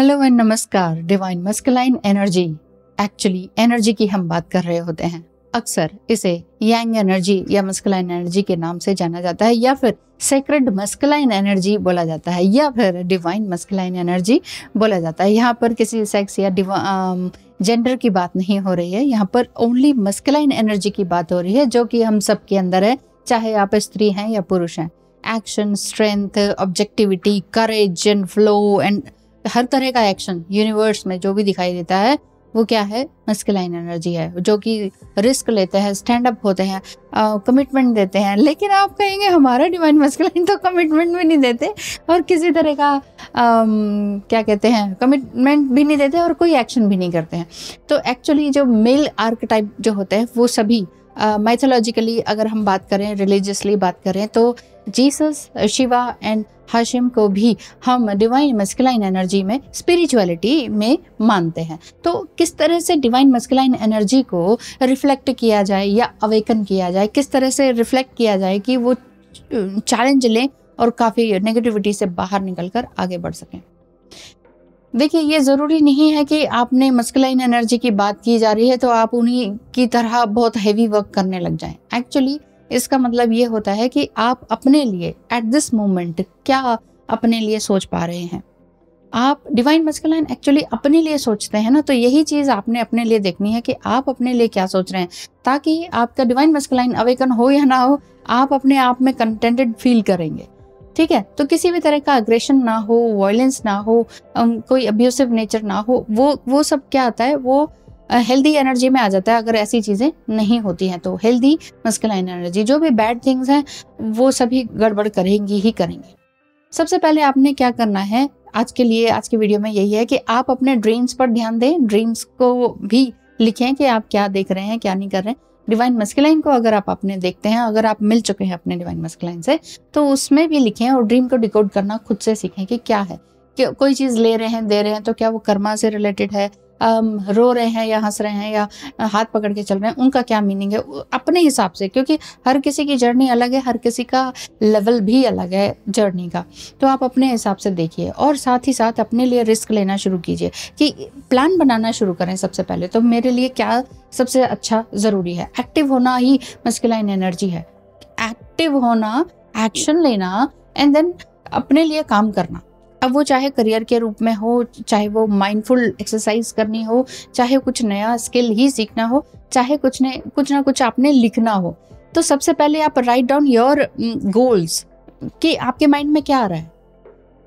Hello and नमस्कार। Divine masculine energy, actually energy की हम बात कर रहे होते हैं। अक्सर इसे यांग एनर्जी या मस्कुलाइन एनर्जी के नाम से जाना जाता है, या फिर सेक्रेड मस्कुलाइन एनर्जी बोला जाता है, या फिर डिवाइन मस्कुलाइन एनर्जी बोला जाता है। यहाँ पर किसी सेक्स या जेंडर की बात नहीं हो रही है, यहाँ पर ओनली मस्कुलाइन एनर्जी की बात हो रही है, जो कि हम सब के अंदर है, चाहे आप स्त्री हैं या पुरुष हैं। Action, strength, objectivity, courage and flow and हर तरह का एक्शन यूनिवर्स में जो भी दिखाई देता है वो क्या है? मस्कुलाइन एनर्जी है, जो कि रिस्क लेते हैं, स्टैंड अप होते हैं, कमिटमेंट देते हैं। लेकिन आप कहेंगे हमारा डिवाइन मस्कुलाइन तो कमिटमेंट भी नहीं देते और किसी तरह का क्या कहते हैं, कमिटमेंट भी नहीं देते और कोई एक्शन भी नहीं करते हैं। तो एक्चुअली जो मेल आर्केटाइप जो होते हैं वो सभी माइथोलॉजिकली अगर हम बात करें, रिलीजियसली बात करें, तो जीसस, शिवा एंड हाशिम को भी हम डिवाइन मस्कुलाइन एनर्जी में, स्पिरिचुअलिटी में मानते हैं। तो किस तरह से डिवाइन मस्कुलाइन एनर्जी को रिफ्लेक्ट किया जाए या अवेकन किया जाए, किस तरह से रिफ्लेक्ट किया जाए कि वो चैलेंज लें और काफ़ी नेगेटिविटी से बाहर निकलकर आगे बढ़ सकें। देखिए, ये ज़रूरी नहीं है कि आपने मस्कुलाइन एनर्जी की बात की जा रही है तो आप उन्हीं की तरह बहुत हैवी वर्क करने लग जाएं। एक्चुअली इसका मतलब ये होता है कि आप अपने लिए एट दिस मोमेंट क्या अपने लिए सोच पा रहे हैं। आप डिवाइन मस्कुलाइन एक्चुअली अपने लिए सोचते हैं ना, तो यही चीज़ आपने अपने लिए देखनी है कि आप अपने लिए क्या सोच रहे हैं, ताकि आपका डिवाइन मस्कुलाइन अवेकन हो या ना हो, आप अपने आप में कंटेंटेड फील करेंगे। ठीक है, तो किसी भी तरह का अग्रेशन ना हो, वायलेंस ना हो, कोई अब्यूसिव नेचर ना हो, वो सब क्या आता है, वो हेल्दी एनर्जी में आ जाता है। अगर ऐसी चीज़ें नहीं होती हैं तो हेल्दी मस्कुलाइन एनर्जी, जो भी बैड थिंग्स हैं वो सभी गड़बड़ करेंगी ही करेंगी। सबसे पहले आपने क्या करना है आज के लिए, आज की वीडियो में यही है कि आप अपने ड्रीम्स पर ध्यान दें। ड्रीम्स को भी लिखें कि आप क्या देख रहे हैं, क्या नहीं कर रहे हैं। डिवाइन मस्कुलाइन को अगर आप अपने देखते हैं, अगर आप मिल चुके हैं अपने डिवाइन मस्कुलाइन से, तो उसमें भी लिखें और ड्रीम को डिकोड करना खुद से सीखें कि क्या है, कि कोई चीज़ ले रहे हैं, दे रहे हैं, तो क्या वो कर्मा से रिलेटेड है, रो रहे हैं या हंस रहे हैं या हाथ पकड़ के चल रहे हैं, उनका क्या मीनिंग है अपने हिसाब से, क्योंकि हर किसी की जर्नी अलग है, हर किसी का लेवल भी अलग है जर्नी का। तो आप अपने हिसाब से देखिए और साथ ही साथ अपने लिए रिस्क लेना शुरू कीजिए, कि प्लान बनाना शुरू करें। सबसे पहले तो मेरे लिए क्या सबसे अच्छा ज़रूरी है, एक्टिव होना ही मस्कुलाइन एनर्जी है। एक्टिव होना, एक्शन लेना एंड देन अपने लिए काम करना। अब वो चाहे करियर के रूप में हो, चाहे वो माइंडफुल एक्सरसाइज करनी हो, चाहे कुछ नया स्किल ही सीखना हो, चाहे कुछ ना कुछ आपने लिखना हो। तो सबसे पहले आप राइट डाउन योर गोल्स, कि आपके माइंड में क्या आ रहा है,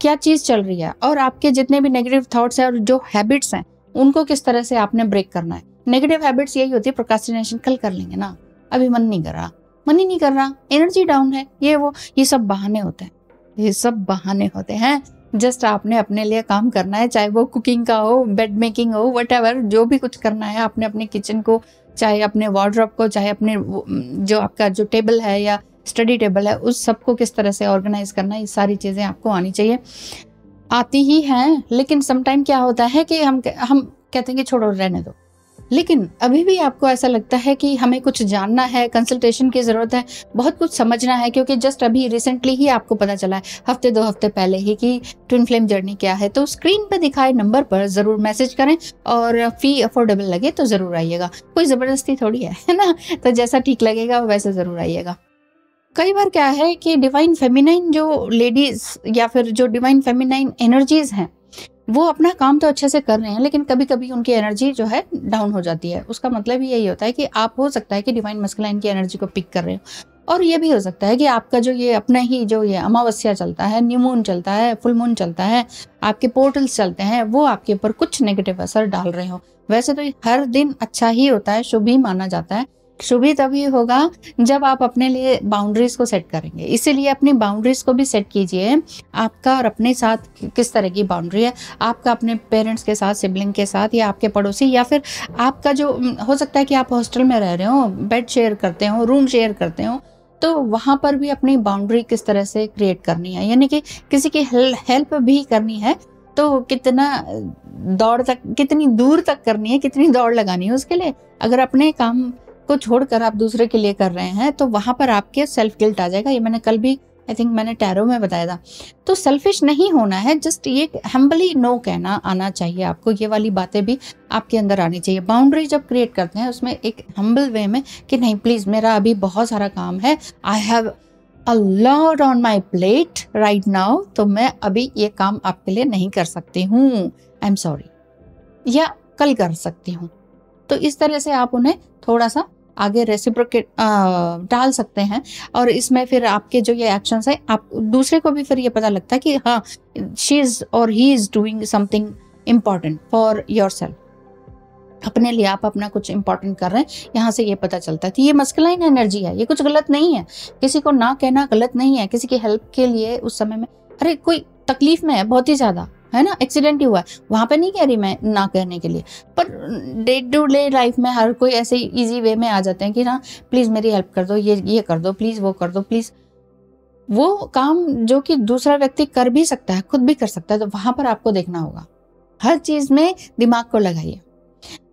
क्या चीज़ चल रही है, और आपके जितने भी नेगेटिव थॉट्स हैं और जो हैबिट्स हैं उनको किस तरह से आपने ब्रेक करना है। नेगेटिव हैबिट्स यही होती है, प्रोक्रास्टिनेशन, कल कर लेंगे ना, अभी मन नहीं कर रहा, मन ही नहीं कर रहा, एनर्जी डाउन है, ये सब बहाने होते हैं, ये सब बहाने होते हैं। जस्ट आपने अपने लिए काम करना है, चाहे वो कुकिंग का हो, बेड मेकिंग हो, व्हाटएवर, जो भी कुछ करना है आपने अपने किचन को, चाहे अपने वार्डरोब को, चाहे अपने जो आपका जो टेबल है या स्टडी टेबल है, उस सबको किस तरह से ऑर्गेनाइज करना है, ये सारी चीज़ें आपको आनी चाहिए। आती ही हैं, लेकिन समटाइम क्या होता है कि हम कहते हैं कि छोड़ो, रहने दो। लेकिन अभी भी आपको ऐसा लगता है कि हमें कुछ जानना है, कंसल्टेशन की ज़रूरत है, बहुत कुछ समझना है, क्योंकि जस्ट अभी रिसेंटली ही आपको पता चला है, हफ्ते 2 हफ्ते पहले ही, कि ट्विन फ्लेम जर्नी क्या है। तो स्क्रीन पर दिखाए नंबर पर ज़रूर मैसेज करें और फ़ी अफोर्डेबल लगे तो ज़रूर आइएगा। कोई ज़बरदस्ती थोड़ी है ना, तो जैसा ठीक लगेगा वैसे ज़रूर आइएगा। कई बार क्या है कि डिवाइन फेमिनाइन जो लेडीज़ या फिर जो डिवाइन फेमिनाइन एनर्जीज़ हैं, वो अपना काम तो अच्छे से कर रहे हैं, लेकिन कभी कभी उनकी एनर्जी जो है डाउन हो जाती है। उसका मतलब ही यही होता है कि आप, हो सकता है कि डिवाइन मस्कुलाइन की एनर्जी को पिक कर रहे हो, और ये भी हो सकता है कि आपका जो ये अपना ही जो ये अमावस्या चलता है, न्यू मून चलता है, फुल मून चलता है, आपके पोर्टल्स चलते हैं, वो आपके ऊपर कुछ नेगेटिव असर डाल रहे हो। वैसे तो हर दिन अच्छा ही होता है, शुभ ही माना जाता है। शुभ ही तभी होगा जब आप अपने लिए बाउंड्रीज को सेट करेंगे। इसीलिए अपनी बाउंड्रीज को भी सेट कीजिए। आपका और अपने साथ किस तरह की बाउंड्री है, आपका अपने पेरेंट्स के साथ, सिबलिंग के साथ, या आपके पड़ोसी, या फिर आपका जो हो सकता है कि आप हॉस्टल में रह रहे हो, बेड शेयर करते हो, रूम शेयर करते हो, तो वहाँ पर भी अपनी बाउंड्री किस तरह से क्रिएट करनी है, यानी कि किसी की हेल्प भी करनी है तो कितनी दूर तक करनी है, कितनी दौड़ लगानी है उसके लिए। अगर अपने काम को छोड़कर आप दूसरे के लिए कर रहे हैं तो वहां पर आपके सेल्फ गिल्ट आ जाएगा। ये मैंने कल भी आई थिंक मैंने टैरो में बताया था। तो सेल्फिश नहीं होना है, जस्ट ये हम्बली नो कहना आना चाहिए आपको। ये वाली बातें भी आपके अंदर आनी चाहिए। बाउंड्री जब क्रिएट करते हैं उसमें एक हम्बल वे में कि नहीं प्लीज मेरा अभी बहुत सारा काम है, I have a lot on my plate right now, तो मैं अभी ये काम आपके लिए नहीं कर सकती हूँ, आई एम सॉरी, या कल कर सकती हूँ। तो इस तरह से आप उन्हें थोड़ा सा आगे रेसिप्रोकेट डाल सकते हैं। और इसमें फिर आपके जो ये एक्शंस है, आप दूसरे को भी फिर ये पता लगता है कि हाँ शी इज और he is doing something important for your self. अपने लिए आप अपना कुछ इंपॉर्टेंट कर रहे हैं, यहाँ से ये पता चलता है कि ये मस्कुलाइन एनर्जी है, ये कुछ गलत नहीं है। किसी को ना कहना गलत नहीं है, किसी की हेल्प के लिए उस समय में, अरे कोई तकलीफ में है बहुत ही ज्यादा, है ना, एक्सीडेंट ही हुआ है, वहां पे नहीं कह रही मैं ना कहने के लिए, per day to day life में हर कोई ऐसे इजी वे में आ जाते हैं कि ना प्लीज मेरी हेल्प कर दो, ये कर दो प्लीज, वो कर दो प्लीज। वो काम जो कि दूसरा व्यक्ति कर भी सकता है, खुद भी कर सकता है, तो वहां पर आपको देखना होगा। हर चीज में दिमाग को लगाइए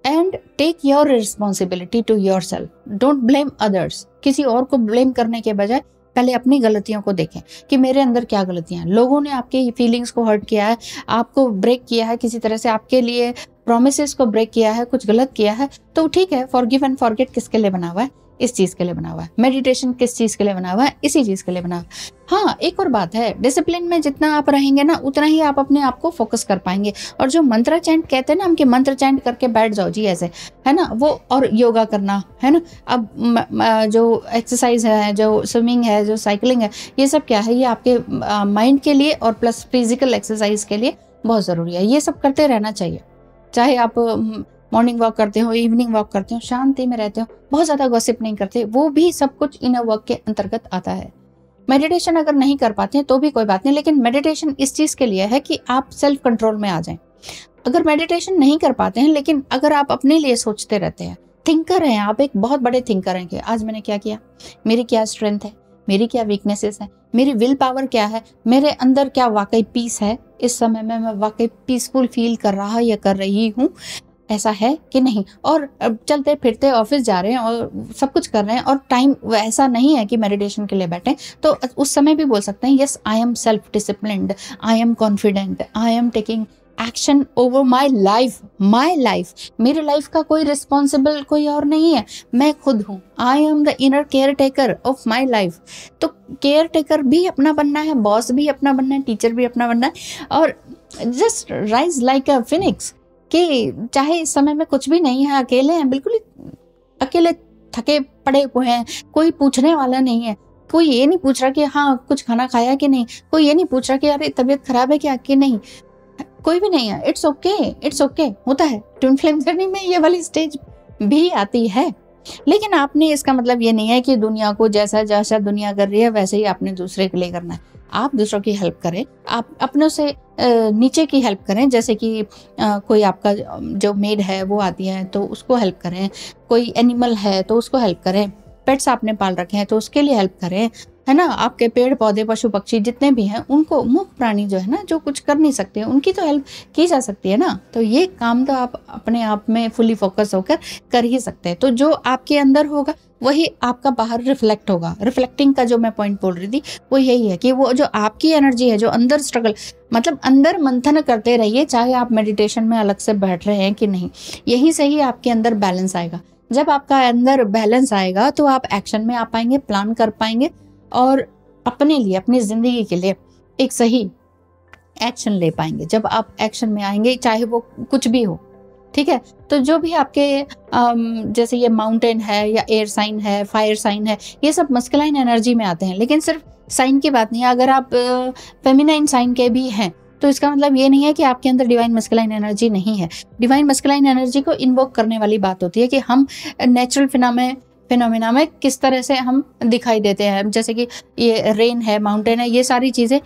and take your responsibility to your self, don't blame others. किसी और को ब्लेम करने के बजाय पहले अपनी गलतियों को देखें कि मेरे अंदर क्या गलतियां हैं। लोगों ने आपके फीलिंग्स को हर्ट किया है, आपको ब्रेक किया है, किसी तरह से आपके लिए प्रोमिसेस को ब्रेक किया है, कुछ गलत किया है, तो ठीक है, फॉरगिव एंड फॉरगेट किसके लिए बना हुआ है? इस चीज के लिए बना हुआ है। मेडिटेशन किस चीज के लिए बना हुआ है? इसी चीज के लिए बना हुआ है। हाँ, एक और बात है, डिसिप्लिन में जितना आप रहेंगे ना उतना ही आप अपने आप को फोकस कर पाएंगे। और जो मंत्र चैंट कहते हैं ना हम, कि मंत्र चैंट करके बैठ जाओ जी ऐसे, है ना, वो, और योगा करना, है ना। अब जो एक्सरसाइज है, जो स्विमिंग है, जो साइकिलिंग है, ये सब क्या है, ये आपके माइंड के लिए और प्लस फिजिकल एक्सरसाइज के लिए बहुत जरूरी है। ये सब करते रहना चाहिए। चाहे आप मॉर्निंग वॉक करते हो, इवनिंग वॉक करते हो, शांति में रहते हो, बहुत ज्यादा गॉसिप नहीं करते, वो भी सब कुछ इनर वर्क के अंतर्गत आता है। मेडिटेशन अगर नहीं कर पाते हैं तो भी कोई बात नहीं, लेकिन मेडिटेशन इस चीज के लिए है कि आप सेल्फ कंट्रोल में आ जाएं। अगर मेडिटेशन नहीं कर पाते हैं, लेकिन अगर आप अपने लिए सोचते रहते हैं, थिंकर हैं आप, एक बहुत बड़े थिंकर हैं कि आज मैंने क्या किया, मेरी क्या स्ट्रेंथ है, मेरी क्या वीकनेसेस है, मेरी विल पावर क्या है, मेरे अंदर क्या वाकई पीस है, इस समय में मैं वाकई पीसफुल फील कर रहा या कर रही हूँ, ऐसा है कि नहीं। और चलते फिरते ऑफिस जा रहे हैं और सब कुछ कर रहे हैं और टाइम ऐसा नहीं है कि मेडिटेशन के लिए बैठे, तो उस समय भी बोल सकते हैं yes I am self disciplined, I am confident, I am taking action over my life. मेरी लाइफ का कोई रिस्पॉन्सिबल कोई और नहीं है, मैं खुद हूँ। I am the inner care taker of my life. तो केयर टेकर भी अपना बनना है, बॉस भी अपना बनना है, टीचर भी अपना बनना है, और जस्ट राइज लाइक अ फिनिक्स, कि चाहे इस समय में कुछ भी नहीं है, अकेले हैं, बिल्कुल अकेले थके पड़े हुए हैं, कोई पूछने वाला नहीं है, कोई ये नहीं पूछ रहा कि हाँ कुछ खाना खाया कि नहीं, कोई ये नहीं पूछ रहा कि अरे तबीयत खराब है क्या कि नहीं, कोई भी नहीं है। इट्स ओके होता है। ट्विन फ्लेम जर्नी में ये वाली स्टेज भी आती है, लेकिन आपने, इसका मतलब ये नहीं है कि दुनिया को जैसा जैसा दुनिया कर रही है वैसे ही आपने दूसरे के लिए करना है। आप दूसरों की हेल्प करें, आप अपनों से नीचे की हेल्प करें, जैसे कि कोई आपका जो मेड है वो आती है तो उसको हेल्प करें, कोई एनिमल है तो उसको हेल्प करें, पेट्स आपने पाल रखे हैं तो उसके लिए हेल्प करें, है ना। आपके पेड़ पौधे पशु पक्षी जितने भी हैं उनको, मूक प्राणी जो है ना, जो कुछ कर नहीं सकते, उनकी तो हेल्प की जा सकती है ना। तो ये काम तो आप अपने आप में फुली फोकस होकर कर ही सकते हैं। तो जो आपके अंदर होगा वही आपका बाहर रिफ्लेक्ट होगा। रिफ्लेक्टिंग का जो मैं पॉइंट बोल रही थी वो यही है कि वो जो आपकी एनर्जी है, जो अंदर स्ट्रगल, मतलब अंदर मंथन करते रहिए, चाहे आप मेडिटेशन में अलग से बैठ रहे हैं कि नहीं, यहीं से ही आपके अंदर बैलेंस आएगा। जब आपका अंदर बैलेंस आएगा तो आप एक्शन में आ पाएंगे, प्लान कर पाएंगे और अपने लिए, अपनी जिंदगी के लिए एक सही एक्शन ले पाएंगे। जब आप एक्शन में आएंगे, चाहे वो कुछ भी हो, ठीक है। तो जो भी आपके जैसे ये माउंटेन है या एयर साइन है, फायर साइन है, ये सब मस्कुलाइन एनर्जी में आते हैं। लेकिन सिर्फ साइन की बात नहीं है, अगर आप फेमिनाइन साइन के भी हैं तो इसका मतलब ये नहीं है कि आपके अंदर डिवाइन मस्कुलाइन एनर्जी नहीं है। डिवाइन मस्कुलाइन एनर्जी को इन्वोक करने वाली बात होती है कि हम नेचुरल फिनोमेना में किस तरह से हम दिखाई देते हैं। जैसे कि ये रेन है, माउंटेन है, ये सारी चीज़ें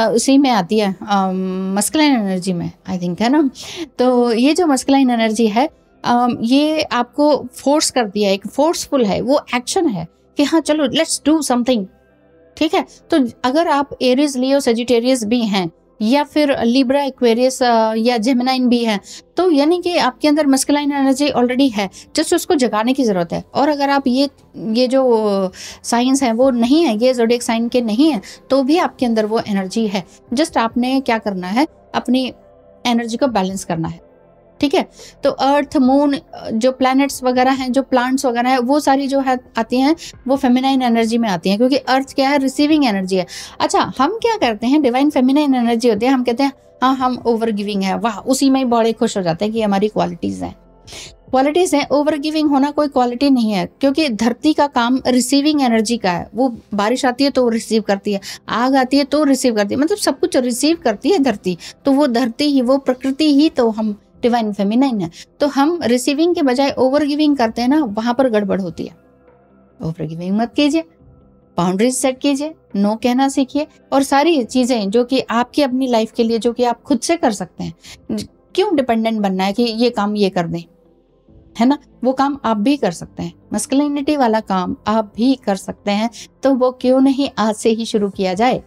उसी में आती है, मस्कुलाइन एनर्जी में, आई थिंक, है ना। तो ये जो मस्कुलाइन एनर्जी है, ये आपको फोर्स करती है, एक फोर्सफुल है, वो एक्शन है कि हाँ चलो लेट्स डू समथिंग, ठीक है। तो अगर आप एरीज, लियो, सेजिटेरियस भी हैं या फिर लिब्रा, एक्वेरियस या जेमिनाइन भी है, तो यानी कि आपके अंदर मस्कुलाइन एनर्जी ऑलरेडी है, जस्ट उसको जगाने की ज़रूरत है। और अगर आप ये जो साइंस है वो नहीं है, ये ज़ोडिएक साइन के नहीं है, तो भी आपके अंदर वो एनर्जी है। जस्ट आपने क्या करना है, अपनी एनर्जी को बैलेंस करना है, ठीक है। तो अर्थ, मून, जो प्लैनेट्स वगैरह हैं, जो प्लांट्स वगैरह है, वो सारी जो है आती हैं वो फेमिनाइन एनर्जी में आती हैं, क्योंकि अर्थ क्या है, रिसीविंग एनर्जी है। अच्छा, हम क्या करते हैं, डिवाइन फेमिनाइन एनर्जी होती है, हम कहते हैं हाँ हम ओवर गिविंग है, वाह, उसी में ही बड़े खुश हो जाते हैं कि हमारी क्वालिटीज हैं। क्वालिटीज हैं, ओवर गिविंग होना कोई क्वालिटी नहीं है, क्योंकि धरती का काम रिसीविंग एनर्जी का है। वो बारिश आती है तो वो रिसीव करती है, आग आती है तो रिसीव करती है, मतलब सब कुछ रिसीव करती है धरती। तो वो धरती ही, वो प्रकृति ही, तो हम डिवाइन फेमिनाइन है। तो हम रिसीविंग के बजाय ओवर गिविंग करते हैं ना, वहां पर गड़बड़ होती है। ओवर गिविंग मत कीजिए, बाउंड्रीज सेट कीजिए, नो कहना सीखिए, और सारी चीजें जो कि आपकी अपनी लाइफ के लिए, जो कि आप खुद से कर सकते हैं। क्यों डिपेंडेंट बनना है कि ये काम ये कर दें, है ना, वो काम आप भी कर सकते हैं। मस्कुलिनिटी वाला काम आप भी कर सकते हैं, तो वो क्यों नहीं आज से ही शुरू किया जाए,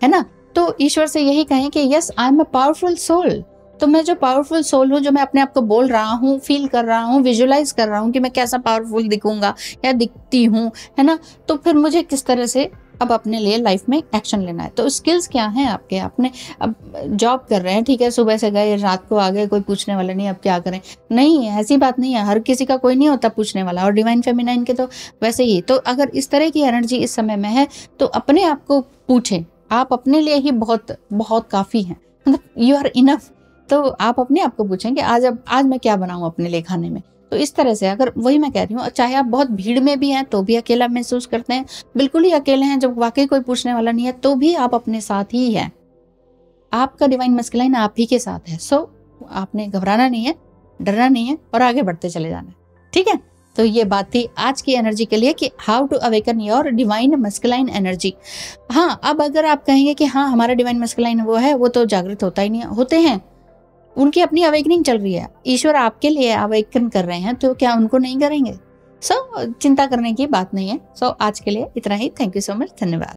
है ना। तो ईश्वर से यही कहें कि yes, I am a powerful soul. तो मैं जो पावरफुल सोल हूँ, जो मैं अपने आप को बोल रहा हूँ, फील कर रहा हूँ, विजुलाइज कर रहा हूँ कि मैं कैसा पावरफुल दिखूंगा या दिखती हूँ, है ना, तो फिर मुझे किस तरह से अब अपने लिए लाइफ में एक्शन लेना है। तो स्किल्स क्या हैं आपके, आपने अब जॉब कर रहे हैं, ठीक है, सुबह से गए रात को आ गए, कोई पूछने वाला नहीं, अब क्या करें, नहीं है, ऐसी बात नहीं है, हर किसी का कोई नहीं होता पूछने वाला, और डिवाइन फेमिनाइन के तो वैसे ही। तो अगर इस तरह की एनर्जी इस समय में है, तो अपने आप को पूछें, आप अपने लिए ही बहुत बहुत काफ़ी हैं, मतलब यू आर इनफ। तो आप अपने आप को पूछें कि आज मैं क्या बनाऊं अपने लिए खाने में। तो इस तरह से, अगर वही मैं कह रही हूँ, चाहे आप बहुत भीड़ में भी हैं तो भी अकेला महसूस करते हैं, बिल्कुल ही अकेले हैं जब वाकई कोई पूछने वाला नहीं है, तो भी आप अपने साथ ही हैं। आपका डिवाइन मस्कुलाइन आप ही के साथ है। सो आपने घबराना नहीं है, डरना नहीं है, और आगे बढ़ते चले जाना है, ठीक है। तो ये बात थी आज की एनर्जी के लिए कि how to awaken your divine masculine energy. हाँ, अब अगर आप कहेंगे कि हाँ हमारा डिवाइन मस्कुलाइन वो है, वो तो जागृत होता ही नहीं है, होते हैं, उनकी अपनी अवेकनिंग चल रही है, ईश्वर आपके लिए अवेकन कर रहे हैं, तो क्या उनको नहीं करेंगे। सो चिंता करने की बात नहीं है। सो आज के लिए इतना ही। थैंक यू सो मच, धन्यवाद।